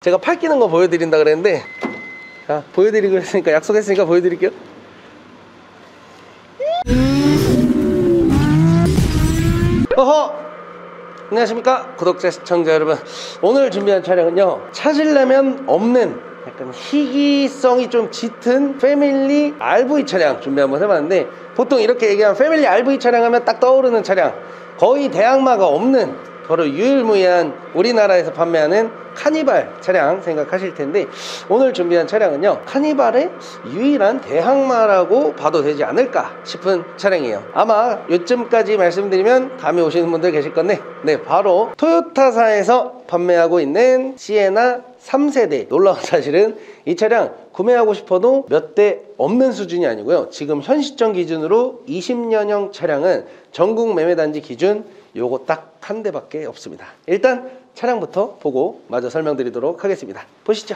제가 팔 끼는 거 보여드린다 그랬는데, 자, 보여드리고 했으니까, 약속했으니까 보여드릴게요. 어허! 안녕하십니까 구독자 시청자 여러분, 오늘 준비한 차량은요, 찾으려면 없는 약간 희귀성이 좀 짙은 패밀리 RV 차량 준비 한번 해봤는데, 보통 이렇게 얘기하면 패밀리 RV 차량 하면 딱 떠오르는 차량, 거의 대항마가 없는 바로 유일무이한 우리나라에서 판매하는 카니발 차량 생각하실 텐데, 오늘 준비한 차량은요, 카니발의 유일한 대항마라고 봐도 되지 않을까 싶은 차량이에요. 아마 요즘까지 말씀드리면 감이 오시는 분들 계실 건데, 네, 바로 토요타사에서 판매하고 있는 시에나 3세대. 놀라운 사실은 이 차량 구매하고 싶어도 몇 대 없는 수준이 아니고요, 지금 현 시점 기준으로 20년형 차량은 전국 매매단지 기준 요거 딱 한 대밖에 없습니다. 일단 차량부터 보고 마저 설명드리도록 하겠습니다. 보시죠.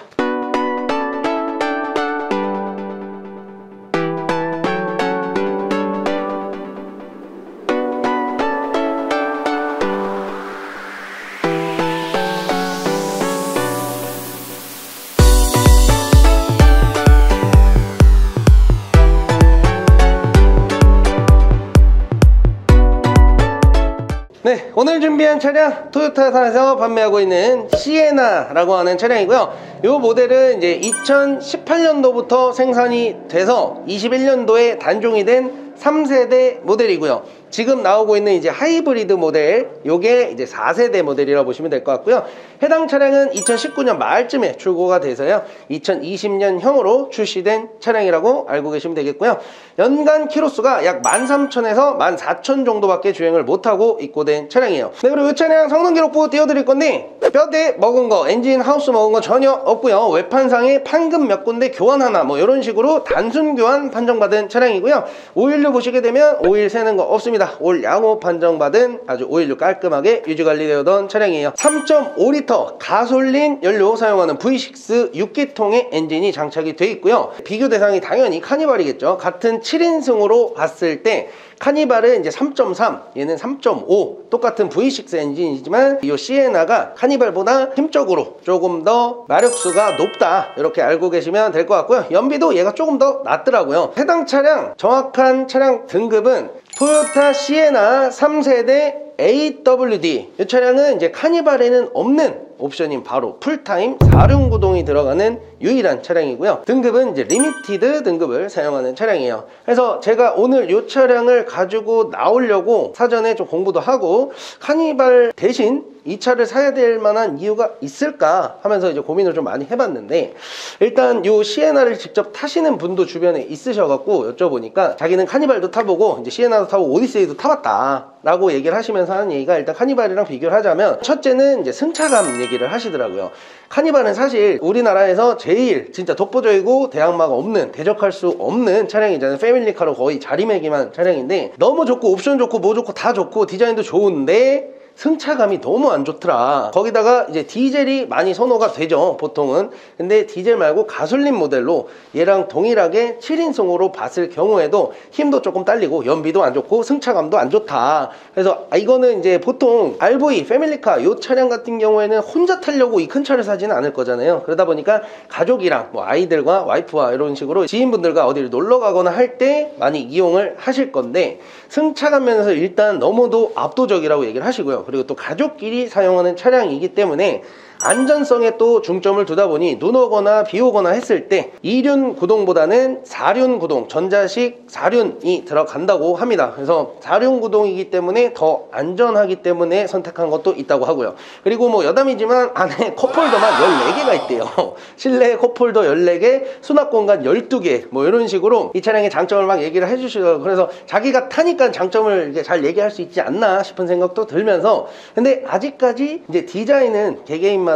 네, 오늘 준비한 차량 토요타사에서 판매하고 있는 시에나라고 하는 차량이고요. 이 모델은 이제 2018년도부터 생산이 돼서 21년도에 단종이 된 3세대 모델이고요. 지금 나오고 있는 이제 하이브리드 모델, 요게 이제 4세대 모델이라고 보시면 될 것 같고요. 해당 차량은 2019년 말쯤에 출고가 돼서요, 2020년형으로 출시된 차량이라고 알고 계시면 되겠고요. 연간 키로수가 약 13,000에서 14,000 정도밖에 주행을 못하고 입고된 차량이에요. 네, 그리고 이 차량 성능 기록부 띄워드릴 건데, 뼈대 먹은 거, 엔진 하우스 먹은 거 전혀 없고요. 외판상에 판금 몇 군데 교환 하나, 뭐 이런 식으로 단순 교환 판정받은 차량이고요. 오일류 보시게 되면 오일 새는 거 없습니다. 올 양호 판정받은 아주 오일류 깔끔하게 유지관리되어던 차량이에요. 3.5리터 가솔린 연료 사용하는 V6 6기통의 엔진이 장착이 되어 있고요. 비교 대상이 당연히 카니발이겠죠. 같은 7인승으로 봤을 때 카니발은 이제 3.3, 얘는 3.5, 똑같은 V6 엔진이지만 이 시에나가 카니발보다 힘적으로 조금 더 마력수가 높다, 이렇게 알고 계시면 될 것 같고요. 연비도 얘가 조금 더 낮더라고요. 해당 차량 정확한 차량 등급은 토요타 시에나 3세대 AWD. 이 차량은 이제 카니발에는 없는 옵션인 바로 풀타임 4륜구동이 들어가는 유일한 차량이고요. 등급은 이제 리미티드 등급을 사용하는 차량이에요. 그래서 제가 오늘 이 차량을 가지고 나오려고 사전에 좀 공부도 하고, 카니발 대신 이 차를 사야 될 만한 이유가 있을까 하면서 이제 고민을 좀 많이 해봤는데, 일단 요 시에나를 직접 타시는 분도 주변에 있으셔갖고 여쭤보니까 자기는 카니발도 타보고 이제 시에나도 타고 오디세이도 타봤다 라고 얘기를 하시면서 하는 얘기가, 일단 카니발이랑 비교를 하자면 첫째는 이제 승차감 얘기를 하시더라고요. 카니발은 사실 우리나라에서 제일 진짜 독보적이고 대항마가 없는, 대적할 수 없는 차량이잖아요. 패밀리카로 거의 자리매김한 차량인데, 너무 좋고 옵션 좋고 뭐 좋고 다 좋고 디자인도 좋은데 승차감이 너무 안 좋더라. 거기다가 이제 디젤이 많이 선호가 되죠, 보통은. 근데 디젤 말고 가솔린 모델로 얘랑 동일하게 7인승으로 봤을 경우에도 힘도 조금 딸리고 연비도 안 좋고 승차감도 안 좋다. 그래서 이거는 이제 보통 RV, 패밀리카 이 차량 같은 경우에는 혼자 타려고 이 큰 차를 사지는 않을 거잖아요. 그러다 보니까 가족이랑 뭐 아이들과 와이프와 이런 식으로 지인분들과 어디를 놀러 가거나 할 때 많이 이용을 하실 건데, 승차감 면에서 일단 너무도 압도적이라고 얘기를 하시고요. 그리고 또 가족끼리 사용하는 차량이기 때문에 안전성에 또 중점을 두다 보니 눈 오거나 비 오거나 했을 때 2륜 구동보다는 4륜 구동, 전자식 4륜이 들어간다고 합니다. 그래서 4륜 구동이기 때문에 더 안전하기 때문에 선택한 것도 있다고 하고요. 그리고 뭐 여담이지만 안에 컵홀더만 14개가 있대요. 실내 컵홀더 14개, 수납 공간 12개, 뭐 이런 식으로 이 차량의 장점을 막 얘기를 해주시더라고요. 그래서 자기가 타니까 장점을 이제 잘 얘기할 수 있지 않나 싶은 생각도 들면서, 근데 아직까지 이제 디자인은 개개인마다의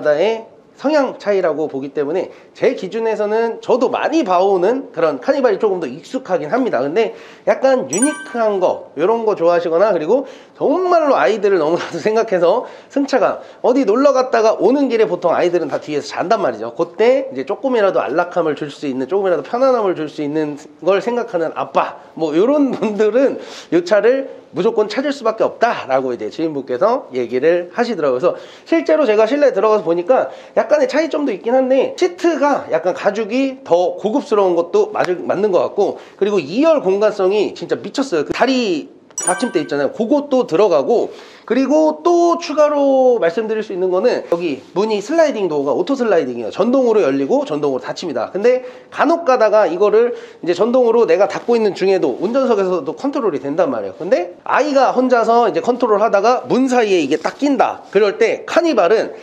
성향 차이라고 보기 때문에 제 기준에서는 저도 많이 봐오는 그런 카니발이 조금 더 익숙하긴 합니다. 근데 약간 유니크한 거, 이런 거 좋아하시거나, 그리고 정말로 아이들을 너무나도 생각해서 승차감, 어디 놀러 갔다가 오는 길에 보통 아이들은 다 뒤에서 잔단 말이죠. 그때 이제 조금이라도 안락함을 줄 수 있는, 조금이라도 편안함을 줄 수 있는 걸 생각하는 아빠, 뭐 이런 분들은 이 차를 무조건 찾을 수밖에 없다라고 이제 지인분께서 얘기를 하시더라고요. 그래서 실제로 제가 실내에 들어가서 보니까 약간의 차이점도 있긴 한데 시트가 약간 가죽이 더 고급스러운 것도 맞는 것 같고, 그리고 2열 공간성이 진짜 미쳤어요. 그 다리 받침대 있잖아요. 그것도 들어가고, 그리고 또 추가로 말씀드릴 수 있는 거는 여기 문이 슬라이딩 도어가 오토 슬라이딩이에요. 전동으로 열리고 전동으로 닫힙니다. 근데 간혹 가다가 이거를 이제 전동으로 내가 닫고 있는 중에도 운전석에서도 컨트롤이 된단 말이에요. 근데 아이가 혼자서 이제 컨트롤 하다가 문 사이에 이게 딱 낀다. 그럴 때 카니발은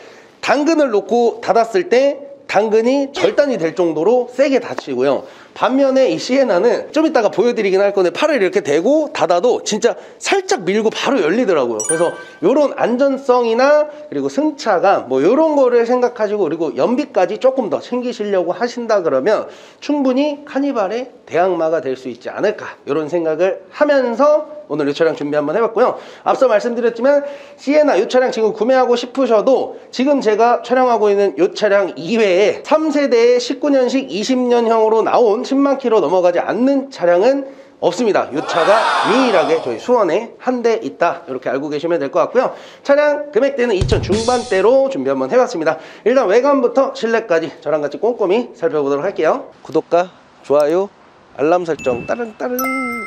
당근을 놓고 닫았을 때 당근이 절단이 될 정도로 세게 닫히고요. 반면에 이 시에나는 좀 이따가 보여드리긴 할 건데 팔을 이렇게 대고 닫아도 진짜 살짝 밀고 바로 열리더라고요. 그래서 이런 안전성이나 그리고 승차감 뭐 이런 거를 생각하시고, 그리고 연비까지 조금 더 챙기시려고 하신다 그러면 충분히 카니발의 대항마가 될 수 있지 않을까, 이런 생각을 하면서 오늘 이 차량 준비 한번 해봤고요. 앞서 말씀드렸지만 시에나 이 차량 지금 구매하고 싶으셔도 지금 제가 촬영하고 있는 이 차량 이외에 3세대의 19년식 20년형으로 나온 10만 킬로 넘어가지 않는 차량은 없습니다. 이 차가 유일하게 저희 수원에 한 대 있다, 이렇게 알고 계시면 될 것 같고요. 차량 금액대는 2천 중반대로 준비 한번 해봤습니다. 일단 외관부터 실내까지 저랑 같이 꼼꼼히 살펴보도록 할게요. 구독과 좋아요, 알람 설정 따릉따릉.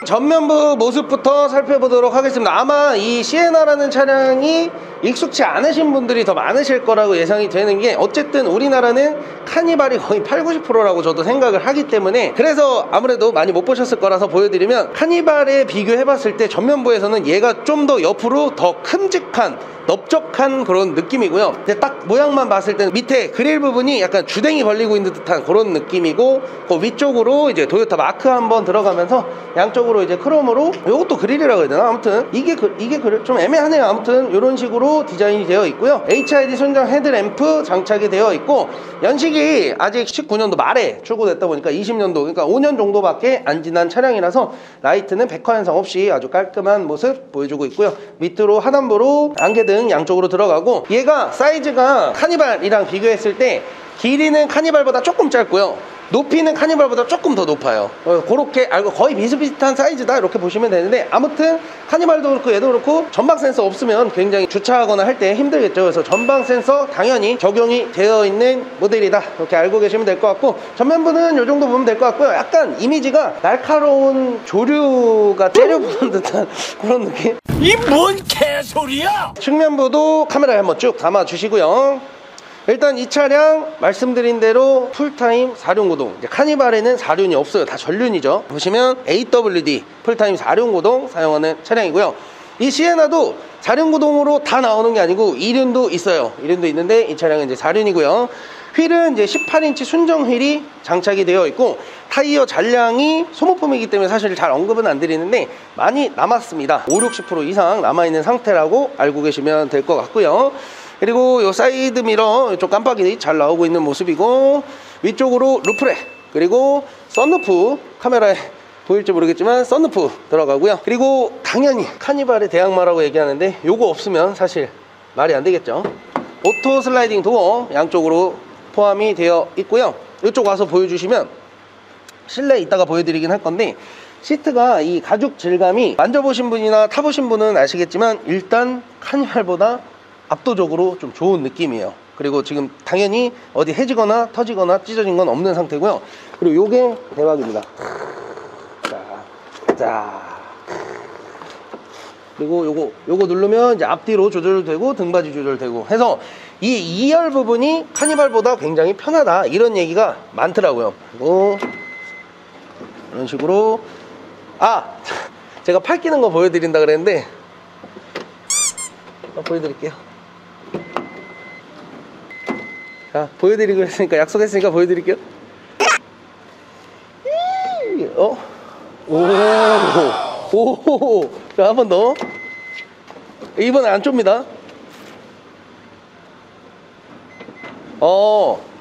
전면부 모습부터 살펴보도록 하겠습니다. 아마 이 시에나라는 차량이 익숙치 않으신 분들이 더 많으실 거라고 예상이 되는 게, 어쨌든 우리나라는 카니발이 거의 80~90%라고 저도 생각을 하기 때문에, 그래서 아무래도 많이 못 보셨을 거라서 보여드리면, 카니발에 비교해봤을 때 전면부에서는 얘가 좀 더 옆으로 더 큼직한 넓적한 그런 느낌이고요. 근데 딱 모양만 봤을 때는 밑에 그릴 부분이 약간 주댕이 벌리고 있는 듯한 그런 느낌이고, 그 위쪽으로 이제 도요타 마크 한번 들어가면서 양쪽으로 이제 크롬으로, 요것도 그릴이라고 해야 되나? 아무튼 이게 그릴 좀 애매하네요. 아무튼 이런 식으로 디자인이 되어 있고요. HID 순정 헤드램프 장착이 되어 있고, 연식이 아직 19년도 말에 출고됐다 보니까 20년도, 그러니까 5년 정도밖에 안 지난 차량이라서 라이트는 백화 현상 없이 아주 깔끔한 모습 보여주고 있고요. 밑으로 하단부로 안개등 양쪽으로 들어가고, 얘가 사이즈가 카니발이랑 비교했을 때 길이는 카니발보다 조금 짧고요, 높이는 카니발보다 조금 더 높아요. 그렇게 알고 거의 비슷비슷한 사이즈다, 이렇게 보시면 되는데, 아무튼 카니발도 그렇고 얘도 그렇고 전방 센서 없으면 굉장히 주차하거나 할 때 힘들겠죠. 그래서 전방 센서 당연히 적용이 되어 있는 모델이다, 이렇게 알고 계시면 될 것 같고, 전면부는 이 정도 보면 될 것 같고요. 약간 이미지가 날카로운 조류가 째려보는 듯한 그런 느낌? 이 뭔 개소리야! 측면부도 카메라에 한번 쭉 담아주시고요. 일단 이 차량 말씀드린 대로 풀타임 4륜구동, 이제 카니발에는 4륜이 없어요. 다 전륜이죠. 보시면 AWD 풀타임 4륜구동 사용하는 차량이고요. 이 시에나도 4륜구동으로 다 나오는 게 아니고 2륜도 있어요. 2륜도 있는데 이 차량은 이제 4륜이고요. 휠은 이제 18인치 순정 휠이 장착이 되어 있고, 타이어 잔량이 소모품이기 때문에 사실 잘 언급은 안 드리는데 많이 남았습니다. 50~60% 이상 남아있는 상태라고 알고 계시면 될 것 같고요. 그리고 요 사이드 미러 이쪽 깜빡이 잘 나오고 있는 모습이고, 위쪽으로 루프렉, 그리고 썬루프, 카메라에 보일지 모르겠지만 썬루프 들어가고요. 그리고 당연히 카니발의 대항마라고 얘기하는데 요거 없으면 사실 말이 안 되겠죠. 오토 슬라이딩 도어 양쪽으로 포함이 되어 있고요. 이쪽 와서 보여주시면, 실내 이따가 보여드리긴 할 건데, 시트가 이 가죽 질감이 만져보신 분이나 타보신 분은 아시겠지만 일단 카니발보다 압도적으로 좀 좋은 느낌이에요. 그리고 지금 당연히 어디 해지거나 터지거나 찢어진 건 없는 상태고요. 그리고 요게 대박입니다. 자, 그리고 요거 누르면 이제 앞뒤로 조절되고 등받이 조절되고 해서 이 2열 부분이 카니발보다 굉장히 편하다, 이런 얘기가 많더라고요. 그리고 이런 식으로, 제가 팔 끼는 거 보여드린다 그랬는데 보여드릴게요. 자, 보여드리고 했으니까, 약속했으니까 보여드릴게요. 오. 자, 한 번 더. 이번엔 안 좁니다.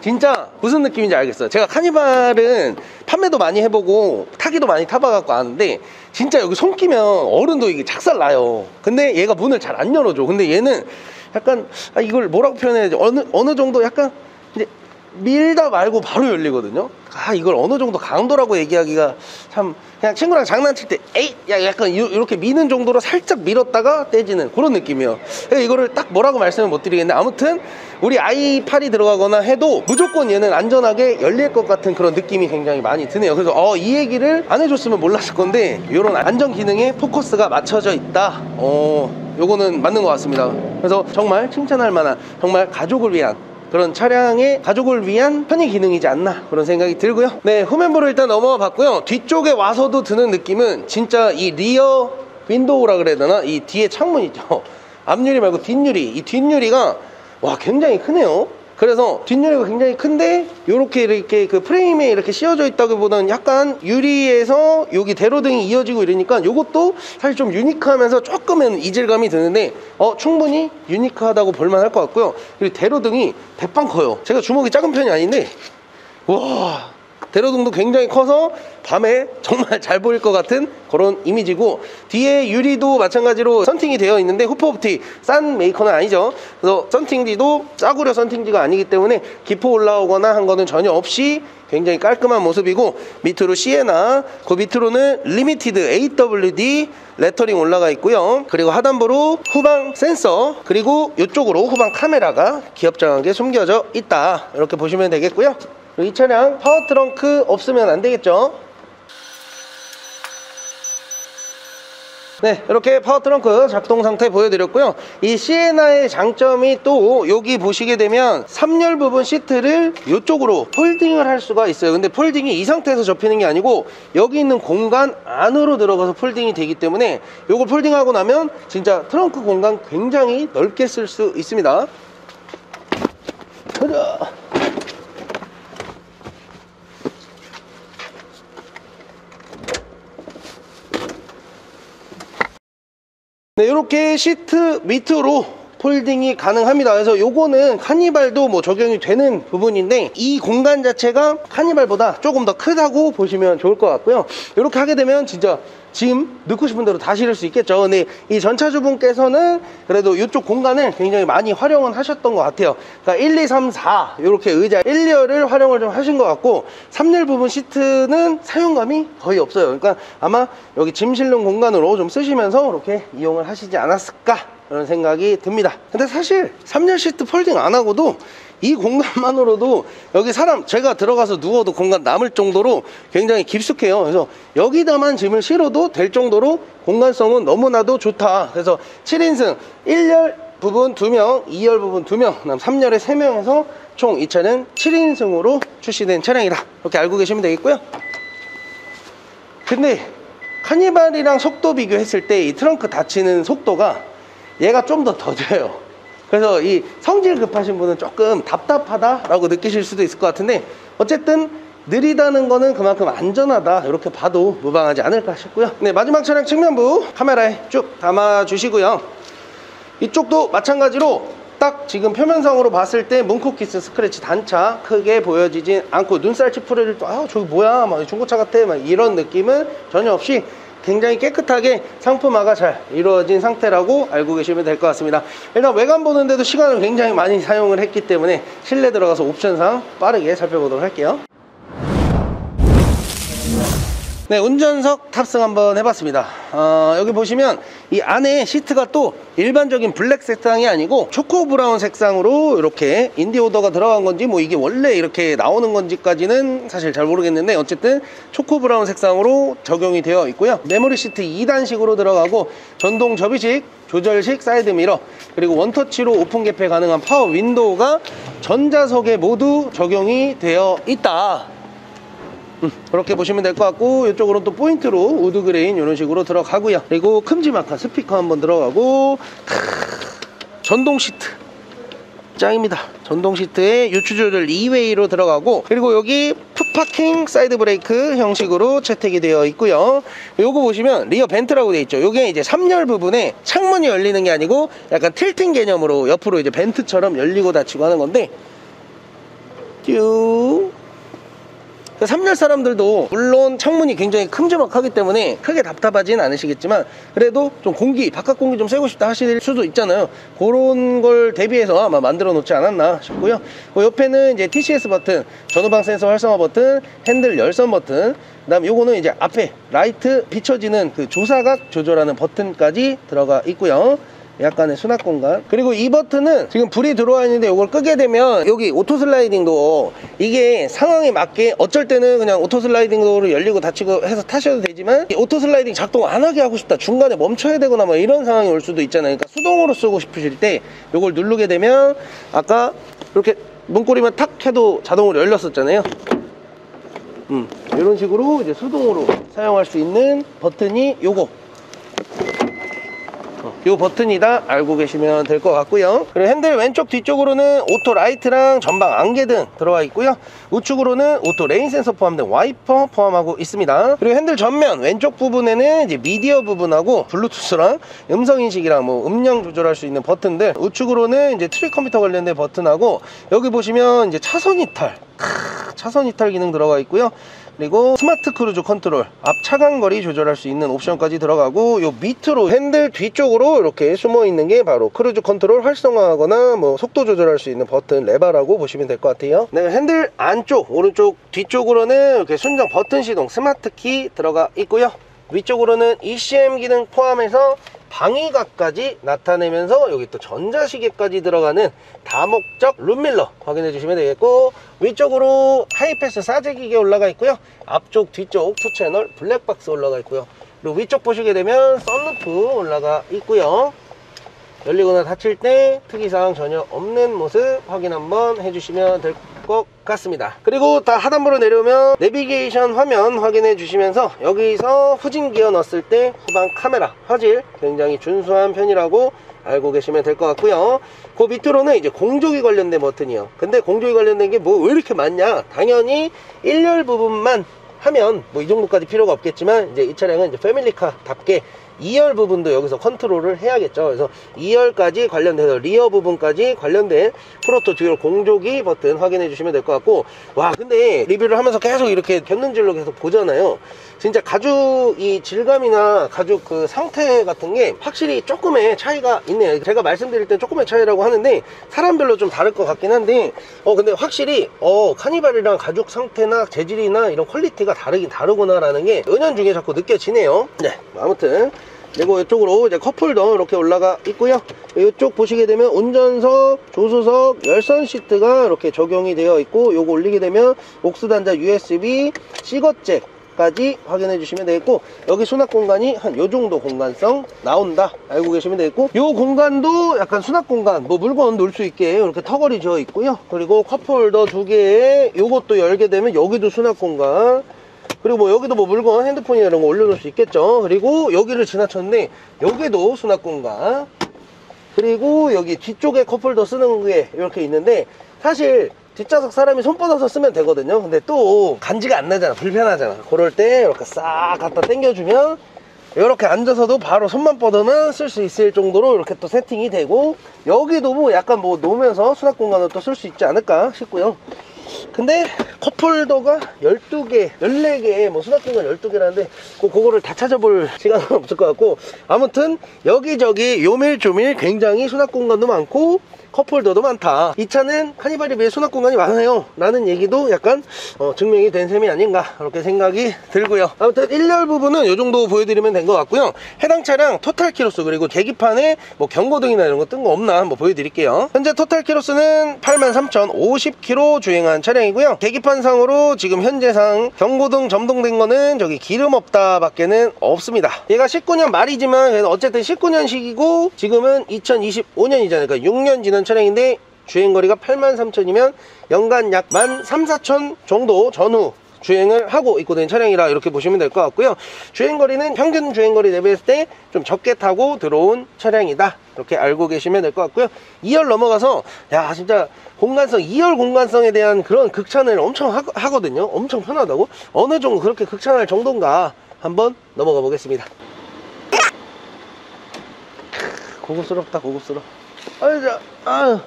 진짜 무슨 느낌인지 알겠어요. 제가 카니발은 판매도 많이 해보고 타기도 많이 타봐갖고 아는데, 진짜 여기 손 끼면 어른도 이게 작살 나요. 근데 얘가 문을 잘 안 열어줘. 근데 얘는 약간, 이걸 뭐라고 표현해야지, 어느 정도 약간 이제 밀다 말고 바로 열리거든요. 이걸 어느 정도 강도라고 얘기하기가 참, 그냥 친구랑 장난칠 때 에이 야 약간 이렇게 미는 정도로 살짝 밀었다가 떼지는 그런 느낌이에요. 이거를 딱 뭐라고 말씀을 못 드리겠는데, 아무튼 우리 아이 팔이 들어가거나 해도 무조건 얘는 안전하게 열릴 것 같은 그런 느낌이 굉장히 많이 드네요. 그래서 이 얘기를 안 해줬으면 몰랐을 건데, 이런 안전 기능에 포커스가 맞춰져 있다, 요거는 맞는 것 같습니다. 그래서 정말 칭찬할 만한, 정말 가족을 위한 그런 차량의 가족을 위한 편의 기능이지 않나, 그런 생각이 들고요. 네, 후면부를 일단 넘어가 봤고요. 뒤쪽에 와서도 드는 느낌은 진짜 이 리어 윈도우라 그래야 되나, 이 뒤에 창문 있죠, 앞유리 말고 뒷유리, 이 뒷유리가 와 굉장히 크네요. 그래서 뒷유리가 굉장히 큰데 이렇게 그 프레임에 이렇게 씌워져 있다기보다는 약간 유리에서 여기 대로등이 이어지고 이러니까 이것도 사실 좀 유니크하면서 조금은 이질감이 드는데 충분히 유니크하다고 볼만할 것 같고요. 그리고 대로등이 대빵 커요. 제가 주먹이 작은 편이 아닌데 와, 대로등도 굉장히 커서 밤에 정말 잘 보일 것 같은 그런 이미지고, 뒤에 유리도 마찬가지로 썬팅이 되어 있는데 후퍼옵틱 싼 메이커는 아니죠. 그래서 썬팅지도 싸구려 썬팅지가 아니기 때문에 기포 올라오거나 한 거는 전혀 없이 굉장히 깔끔한 모습이고, 밑으로 시에나, 그 밑으로는 리미티드 AWD 레터링 올라가 있고요. 그리고 하단부로 후방 센서, 그리고 이쪽으로 후방 카메라가 귀엽장하게 숨겨져 있다, 이렇게 보시면 되겠고요. 이 차량 파워 트렁크 없으면 안 되겠죠. 네, 이렇게 파워 트렁크 작동 상태 보여드렸고요. 이 시에나의 장점이 또 여기 보시게 되면 3열 부분 시트를 이쪽으로 폴딩을 할 수가 있어요. 근데 폴딩이 이 상태에서 접히는 게 아니고 여기 있는 공간 안으로 들어가서 폴딩이 되기 때문에 요걸 폴딩하고 나면 진짜 트렁크 공간 굉장히 넓게 쓸 수 있습니다. 가자. 네, 이렇게 시트 밑으로 폴딩이 가능합니다. 그래서 요거는 카니발도 뭐 적용이 되는 부분인데, 이 공간 자체가 카니발보다 조금 더 크다고 보시면 좋을 것 같고요. 이렇게 하게 되면 진짜 짐 넣고 싶은 대로 다 실을 수 있겠죠. 근데 이 전차주분께서는 그래도 이쪽 공간을 굉장히 많이 활용은 하셨던 것 같아요. 그러니까 1, 2, 3, 4 이렇게 의자 1열을 활용을 좀 하신 것 같고, 3열 부분 시트는 사용감이 거의 없어요. 그러니까 아마 여기 짐 실는 공간으로 좀 쓰시면서 이렇게 이용을 하시지 않았을까, 그런 생각이 듭니다. 근데 사실 3열 시트 폴딩 안 하고도 이 공간만으로도 여기 사람 제가 들어가서 누워도 공간 남을 정도로 굉장히 깊숙해요. 그래서 여기다만 짐을 실어도 될 정도로 공간성은 너무나도 좋다. 그래서 7인승 1열 부분 2명, 2열 부분 2명, 그다음 3열에 3명에서 총 이 차는 7인승으로 출시된 차량이다, 이렇게 알고 계시면 되겠고요. 근데 카니발이랑 속도 비교했을 때 이 트렁크 닫히는 속도가 얘가 좀 더 더뎌요. 그래서 이 성질 급하신 분은 조금 답답하다라고 느끼실 수도 있을 것 같은데, 어쨌든 느리다는 거는 그만큼 안전하다, 이렇게 봐도 무방하지 않을까 싶고요. 네, 마지막 차량 측면부 카메라에 쭉 담아 주시고요. 이쪽도 마찬가지로 딱 지금 표면상으로 봤을 때 문콕키스 스크래치 단차 크게 보여지진 않고, 눈살 찌푸리를 또 저기 뭐야 막 중고차 같아 막 이런 느낌은 전혀 없이 굉장히 깨끗하게 상품화가 잘 이루어진 상태라고 알고 계시면 될 것 같습니다. 일단 외관 보는데도 시간을 굉장히 많이 사용을 했기 때문에 실내 들어가서 옵션상 빠르게 살펴보도록 할게요. 네, 운전석 탑승 한번 해봤습니다. 여기 보시면 이 안에 시트가 또 일반적인 블랙 색상이 아니고 초코 브라운 색상으로 이렇게 인디오더가 들어간 건지 뭐 이게 원래 이렇게 나오는 건지까지는 사실 잘 모르겠는데, 어쨌든 초코 브라운 색상으로 적용이 되어 있고요. 메모리 시트 2단식으로 들어가고, 전동 접이식, 조절식 사이드 미러, 그리고 원터치로 오픈 개폐 가능한 파워 윈도우가 전자석에 모두 적용이 되어 있다, 그렇게 보시면 될 것 같고, 이쪽으로는 또 포인트로 우드 그레인 이런 식으로 들어가고요. 그리고 큼지막한 스피커 한번 들어가고, 전동 시트 짱입니다. 전동 시트에 유추 조절 2웨이로 들어가고, 그리고 여기 풋파킹 사이드 브레이크 형식으로 채택이 되어 있고요. 요거 보시면 리어 벤트라고 되어 있죠. 요게 이제 3열 부분에 창문이 열리는 게 아니고 약간 틸팅 개념으로 옆으로 이제 벤트처럼 열리고 닫히고 하는 건데, 쭉 3열 사람들도 물론 창문이 굉장히 큼지막하기 때문에 크게 답답하진 않으시겠지만 그래도 좀 공기, 바깥 공기 좀 쐬고 싶다 하실 수도 있잖아요. 그런 걸 대비해서 아마 만들어 놓지 않았나 싶고요. 그 옆에는 이제 TCS 버튼, 전후방 센서 활성화 버튼, 핸들 열선 버튼, 그 다음 요거는 이제 앞에 라이트 비춰지는 그 조사각 조절하는 버튼까지 들어가 있고요. 약간의 수납 공간. 그리고 이 버튼은 지금 불이 들어와 있는데 이걸 끄게 되면 여기 오토 슬라이딩 도어, 이게 상황에 맞게 어쩔 때는 그냥 오토 슬라이딩 도어를 열리고 닫히고 해서 타셔도 되지만 오토 슬라이딩 작동 안 하게 하고 싶다, 중간에 멈춰야 되거나 뭐 이런 상황이 올 수도 있잖아요. 그러니까 수동으로 쓰고 싶으실 때 이걸 누르게 되면 아까 이렇게 문고리만 탁 해도 자동으로 열렸었잖아요. 이런 식으로 이제 수동으로 사용할 수 있는 버튼이 요 버튼이다 알고 계시면 될 것 같고요. 그리고 핸들 왼쪽 뒤쪽으로는 오토 라이트랑 전방 안개등 들어와 있고요. 우측으로는 오토 레인 센서 포함된 와이퍼 포함하고 있습니다. 그리고 핸들 전면 왼쪽 부분에는 이제 미디어 부분하고 블루투스랑 음성인식이랑 뭐 음량 조절할 수 있는 버튼들, 우측으로는 이제 트리 컴퓨터 관련된 버튼하고 여기 보시면 이제 차선 이탈 기능 들어가 있고요. 그리고 스마트 크루즈 컨트롤, 앞 차간거리 조절할 수 있는 옵션까지 들어가고, 요 밑으로 핸들 뒤쪽으로 이렇게 숨어 있는 게 바로 크루즈 컨트롤 활성화하거나 뭐 속도 조절할 수 있는 버튼 레버라고 보시면 될 것 같아요. 네, 핸들 안쪽 오른쪽 뒤쪽으로는 이렇게 순정 버튼 시동 스마트 키 들어가 있고요. 위쪽으로는 ECM 기능 포함해서 방위각까지 나타내면서 여기 또 전자시계까지 들어가는 다목적 룸밀러 확인해 주시면 되겠고, 위쪽으로 하이패스 사제 기계 올라가 있고요. 앞쪽 뒤쪽 2채널 블랙박스 올라가 있고요. 그리고 위쪽 보시게 되면 썬루프 올라가 있고요. 열리거나 닫힐 때 특이사항 전혀 없는 모습 확인 한번 해주시면 될 것 같습니다. 그리고 다 하단부로 내려오면 내비게이션 화면 확인해 주시면서 여기서 후진 기어 넣었을 때 후방 카메라 화질 굉장히 준수한 편이라고 알고 계시면 될 것 같고요. 그 밑으로는 이제 공조기 관련된 버튼이요. 근데 공조기 관련된 게 뭐 왜 이렇게 많냐? 당연히 1열 부분만 하면 뭐 이 정도까지 필요가 없겠지만, 이제 이 차량은 이제 패밀리카답게 2열 부분도 여기서 컨트롤을 해야겠죠. 그래서 2열까지 관련돼서 리어 부분까지 관련된 프로토 듀얼 공조기 버튼 확인해 주시면 될 것 같고, 와 근데 리뷰를 하면서 계속 이렇게 곁눈질로 계속 보잖아요. 진짜 가죽 이 질감이나 가죽 그 상태 같은 게 확실히 조금의 차이가 있네요. 제가 말씀드릴 땐 조금의 차이라고 하는데 사람별로 좀 다를 것 같긴 한데, 근데 확실히 카니발이랑 가죽 상태나 재질이나 이런 퀄리티가 다르긴 다르구나 라는 게 은연중에 자꾸 느껴지네요. 네, 아무튼 그리고 이쪽으로 이제 컵홀더 이렇게 올라가 있고요. 이쪽 보시게 되면 운전석, 조수석, 열선 시트가 이렇게 적용이 되어 있고, 요거 올리게 되면 옥스 단자 USB, 시거잭 까지 확인해 주시면 되겠고, 여기 수납 공간이 한 요정도 공간성 나온다 알고 계시면 되겠고, 요 공간도 약간 수납 공간, 뭐 물건 놓을 수 있게 이렇게 턱걸이 지어 있고요. 그리고 컵홀더 2개에 요것도 열게 되면 여기도 수납 공간, 그리고 뭐 여기도 뭐 물건 핸드폰이나 이런 거 올려놓을 수 있겠죠. 그리고 여기를 지나쳤는데 여기도 수납 공간, 그리고 여기 뒤쪽에 컵홀더 쓰는 게 이렇게 있는데, 사실 뒷좌석 사람이 손 뻗어서 쓰면 되거든요. 근데 또 간지가 안 나잖아, 불편하잖아. 그럴 때 이렇게 싹 갖다 당겨주면 이렇게 앉아서도 바로 손만 뻗으면 쓸 수 있을 정도로 이렇게 또 세팅이 되고, 여기도 뭐 약간 뭐 놓으면서 수납 공간을 또 쓸 수 있지 않을까 싶고요. 근데 컵홀더가 12개, 14개, 뭐 수납 공간 12개라는데 그거를 다 찾아볼 시간은 없을 것 같고, 아무튼 여기저기 요밀조밀 굉장히 수납 공간도 많고 컵홀더도 많다. 이 차는 카니발에 비해 수납 공간이 많아요 라는 얘기도 약간 증명이 된 셈이 아닌가 그렇게 생각이 들고요. 아무튼 1열 부분은 이 정도 보여드리면 된 것 같고요. 해당 차량 토탈 키로수, 그리고 계기판에 뭐 경고등이나 이런 거 뜬 거 없나 한번 보여드릴게요. 현재 토탈 키로수는 83,050km 주행한 차량이고요. 계기판상으로 지금 현재상 경고등 점등된 거는 저기 기름 없다 밖에는 없습니다. 얘가 19년 말이지만 어쨌든 19년식이고 지금은 2025년이잖아요. 그러니까 6년 지난 차량인데 주행거리가 83,000이면 연간 약 13,000-14,000 정도 전후 주행을 하고 입고된 차량이라 이렇게 보시면 될 것 같고요. 주행거리는 평균 주행거리 대비했을 때 좀 적게 타고 들어온 차량이다 이렇게 알고 계시면 될 것 같고요. 2열 넘어가서 야 진짜 공간성, 2열 공간성에 대한 그런 극찬을 엄청 하거든요. 엄청 편하다고? 어느 정도 그렇게 극찬할 정도인가 한번 넘어가 보겠습니다. 고급스럽다, 고급스러워. 아유,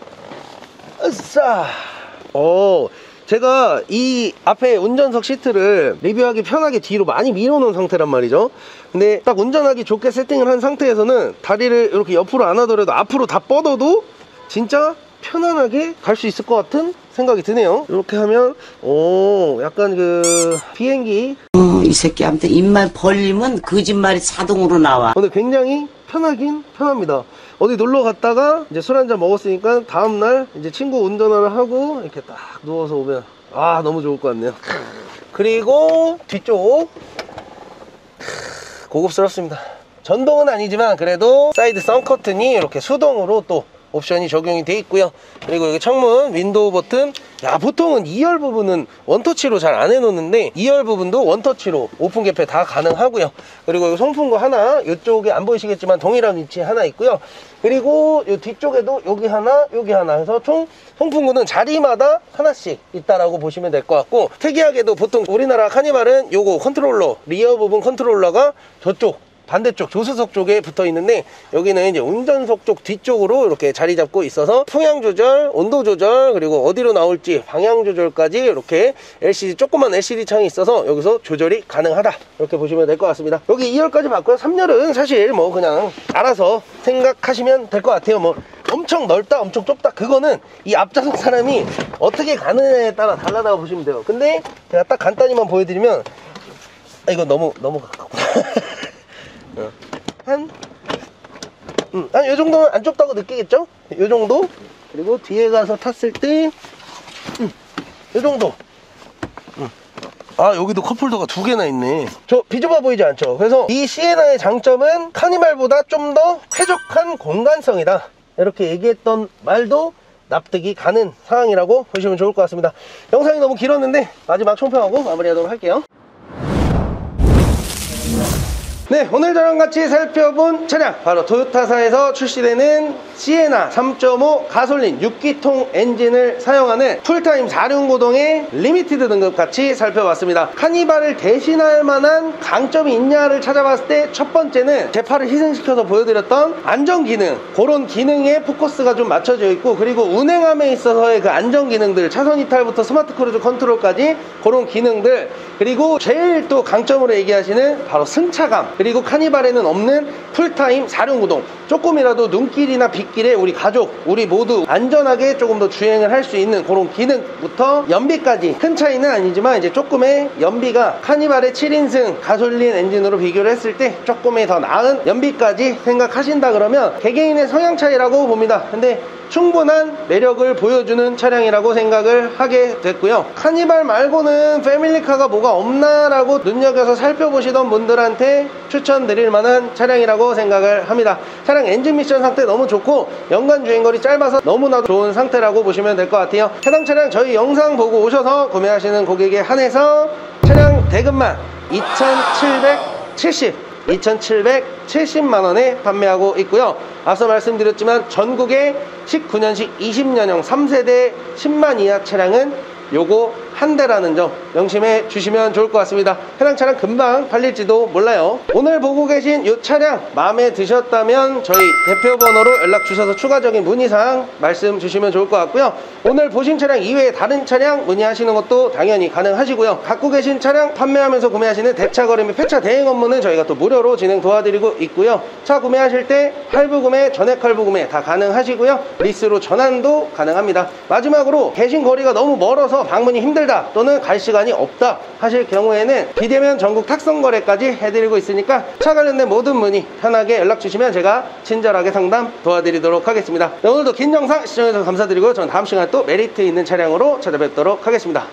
아싸. 제가 이 앞에 운전석 시트를 리뷰하기 편하게 뒤로 많이 밀어놓은 상태란 말이죠. 근데 딱 운전하기 좋게 세팅을 한 상태에서는 다리를 이렇게 옆으로 안 하더라도 앞으로 다 뻗어도 진짜 편안하게 갈 수 있을 것 같은 생각이 드네요. 이렇게 하면 약간 그 비행기 이 새끼한테 입만 벌리면 거짓말이 자동으로 나와. 근데 굉장히 편하긴 편합니다. 어디 놀러 갔다가 이제 술 한잔 먹었으니까 다음날 이제 친구 운전을 하고 이렇게 딱 누워서 오면 너무 좋을 것 같네요. 그리고 뒤쪽 고급스럽습니다. 전동은 아니지만 그래도 사이드 선커튼이 이렇게 수동으로 또 옵션이 적용이 돼 있고요. 그리고 여기 창문 윈도우 버튼, 보통은 2열 부분은 원터치로 잘 안 해놓는데 2열 부분도 원터치로 오픈 개폐 다 가능하고요. 그리고 여기 송풍구 하나, 이쪽에 안 보이시겠지만 동일한 위치에 하나 있고요. 그리고 이 뒤쪽에도 여기 하나 해서 총 송풍구는 자리마다 하나씩 있다라고 보시면 될 것 같고, 특이하게도 보통 우리나라 카니발은 요거 컨트롤러, 리어 부분 컨트롤러가 저쪽 반대쪽 조수석 쪽에 붙어 있는데, 여기는 이제 운전석 쪽 뒤쪽으로 이렇게 자리 잡고 있어서 풍향 조절, 온도 조절, 그리고 어디로 나올지 방향 조절까지 이렇게 조그만 LCD 창이 있어서 여기서 조절이 가능하다, 이렇게 보시면 될 것 같습니다. 여기 2열까지 봤고요. 3열은 사실 뭐 그냥 알아서 생각하시면 될 것 같아요. 뭐 엄청 넓다 엄청 좁다 그거는 이 앞좌석 사람이 어떻게 가느냐에 따라 달라다고 보시면 돼요. 근데 제가 딱 간단히만 보여드리면 이거 너무 가깝구나. 한 요 정도면 안 좁다고 느끼겠죠? 요 정도. 그리고 뒤에 가서 탔을 때 요 정도. 여기도 컵홀더가 2개나 있네. 저 비좁아 보이지 않죠? 그래서 이 시에나의 장점은 카니발보다 좀 더 쾌적한 공간성이다, 이렇게 얘기했던 말도 납득이 가는 사항이라고 보시면 좋을 것 같습니다. 영상이 너무 길었는데 마지막 총평하고 마무리하도록 할게요. 네, 오늘 저랑 같이 살펴본 차량 바로 토요타사에서 출시되는 시에나 3.5 가솔린 6기통 엔진을 사용하는 풀타임 4륜구동의 리미티드 등급 같이 살펴봤습니다. 카니발을 대신할 만한 강점이 있냐를 찾아봤을 때 첫 번째는 제 팔을 희생시켜서 보여드렸던 안전기능, 그런 기능에 포커스가 좀 맞춰져 있고, 그리고 운행함에 있어서의 그 안전기능들, 차선 이탈부터 스마트 크루즈 컨트롤까지 그런 기능들, 그리고 제일 또 강점으로 얘기하시는 바로 승차감, 그리고 카니발에는 없는 풀타임 4륜구동, 조금이라도 눈길이나 빗길에 우리 가족, 우리 모두 안전하게 조금 더 주행을 할 수 있는 그런 기능부터 연비까지, 큰 차이는 아니지만 이제 조금의 연비가 카니발의 7인승 가솔린 엔진으로 비교를 했을 때 조금의 더 나은 연비까지 생각하신다 그러면 개개인의 성향 차이라고 봅니다. 근데 충분한 매력을 보여주는 차량이라고 생각을 하게 됐고요. 카니발 말고는 패밀리카가 뭐가 없나 라고 눈여겨서 살펴보시던 분들한테 추천드릴 만한 차량이라고 생각을 합니다. 차량 엔진 미션 상태 너무 좋고 연간 주행거리 짧아서 너무나도 좋은 상태라고 보시면 될 것 같아요. 해당 차량 저희 영상 보고 오셔서 구매하시는 고객에 한해서 차량 대금만 2,770만원에 판매하고 있고요. 앞서 말씀드렸지만 전국에 19년식 20년형 3세대 10만 이하 차량은 요거 한 대라는 점 명심해 주시면 좋을 것 같습니다. 해당 차량 금방 팔릴지도 몰라요. 오늘 보고 계신 이 차량 마음에 드셨다면 저희 대표 번호로 연락 주셔서 추가적인 문의사항 말씀 주시면 좋을 것 같고요. 오늘 보신 차량 이외에 다른 차량 문의하시는 것도 당연히 가능하시고요. 갖고 계신 차량 판매하면서 구매하시는 대차 거래 및 폐차 대행 업무는 저희가 또 무료로 진행 도와드리고 있고요. 차 구매하실 때 할부 구매, 전액 할부 구매 다 가능하시고요. 리스로 전환도 가능합니다. 마지막으로 계신 거리가 너무 멀어서 방문이 힘들다 또는 갈 시간이 없다 하실 경우에는 비대면 전국 탁송 거래까지 해드리고 있으니까 차 관련된 모든 문의 편하게 연락 주시면 제가 친절하게 상담 도와드리도록 하겠습니다. 네, 오늘도 긴 영상 시청해주셔서 감사드리고 저는 다음 시간에 또 메리트 있는 차량으로 찾아뵙도록 하겠습니다.